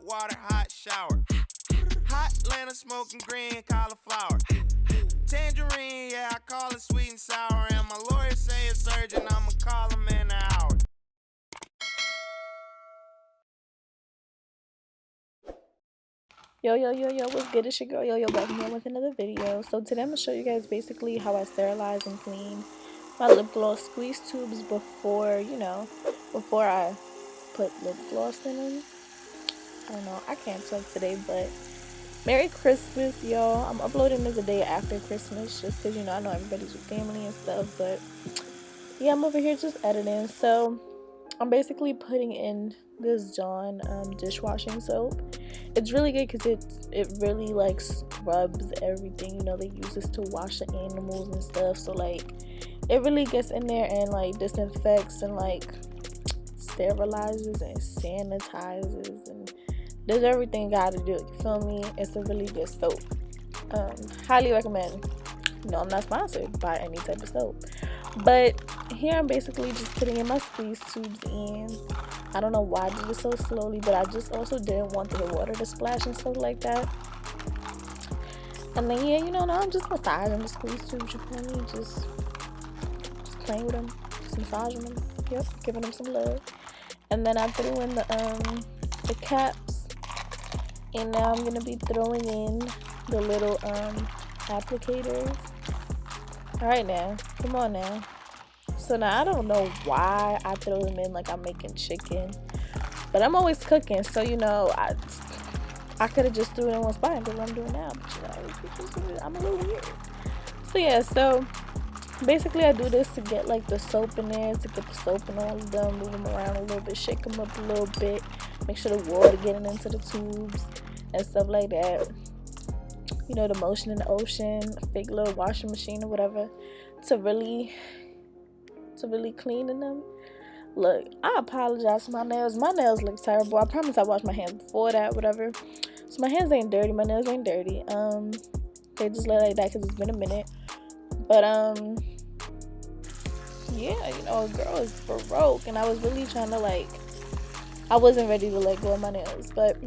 water, hot shower. Hot Atlanta smoking green cauliflower. Tangerine, yeah, I call it sweet and sour. And my lawyer say it's urgent, I'ma call him in an hour. Yo, what's good? It's your girl YoYo back here with another video. So today I'm going to show you guys basically how I sterilize and clean my lip gloss squeeze tubes before, before I put lip gloss in them. I don't know, I can't talk today, but Merry Christmas, y'all. I'm uploading this a day after Christmas just because, I know everybody's with family and stuff, but yeah, I'm over here just editing. So I'm basically putting in this Dawn dishwashing soap. It's really good because it really like scrubs everything. They use this to wash the animals and stuff, so like it really gets in there and like disinfects and like sterilizes and sanitizes and does everything gotta do. You feel me? It's a really good soap. Highly recommend. No, I'm not sponsored by any type of soap, but here I'm basically just putting in my squeeze tubes in. I don't know why I did it so slowly, but I just also didn't want the water to splash and stuff like that. And then yeah, now I'm just massaging the squeeze tubes, you feel me? Just playing with them, just massaging them. Yep, giving them some love. And then I threw in the caps, and now I'm gonna be throwing in the little applicators. All right, now, come on now. So now I don't know why I throw them in like I'm making chicken, but I'm always cooking, so I could have just threw it in one spot and did what I'm doing now, but I'm a little weird. So yeah, so basically I do this to get like the soap in there, to get the soap in all of them, move them around a little bit, shake them up a little bit, make sure the water getting into the tubes and stuff like that. The motion in the ocean, a fake little washing machine or whatever, to really cleaning them. Look, I apologize for my nails. My nails look terrible. I promise I washed my hands before that, whatever. So my hands ain't dirty. My nails ain't dirty. They just look like that because it's been a minute. But yeah, a girl is broke, and I was really trying to I wasn't ready to let go of my nails, but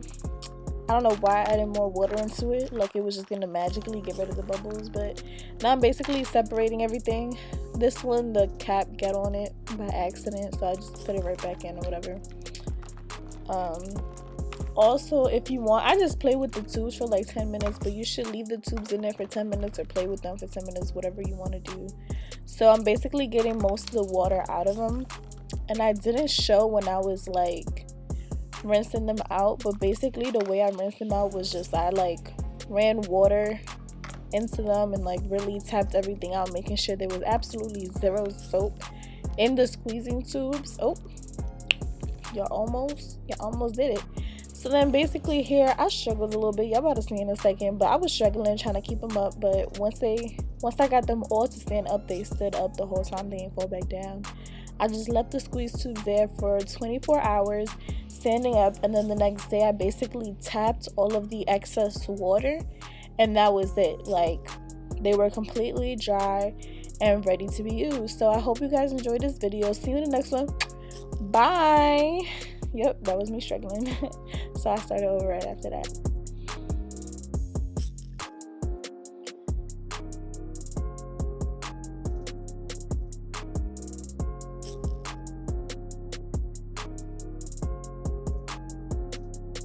I don't know why I added more water into it, like it was just gonna magically get rid of the bubbles. But now I'm basically separating everything. This one, the cap got on it by accident, so I just put it right back in or whatever. Also, if you want, I just play with the tubes for like 10 minutes, but you should leave the tubes in there for 10 minutes or play with them for 10 minutes, whatever you want to do. So I'm basically getting most of the water out of them, and I didn't show when I was rinsing them out, but basically the way I rinsed them out was just I ran water into them and really tapped everything out, making sure there was absolutely zero soap in the squeezing tubes. Oh, you almost did it. So then basically here I struggled a little bit. Y'all about to see in a second, but I was struggling trying to keep them up. But once I got them all to stand up, they stood up the whole time. They didn't fall back down. I just left the squeeze tube there for 24 hours standing up, and then the next day I basically tapped all of the excess water, and that was it. They were completely dry and ready to be used. So I hope you guys enjoyed this video. See you in the next one. Bye. Yep, that was me struggling. So I started over right after that.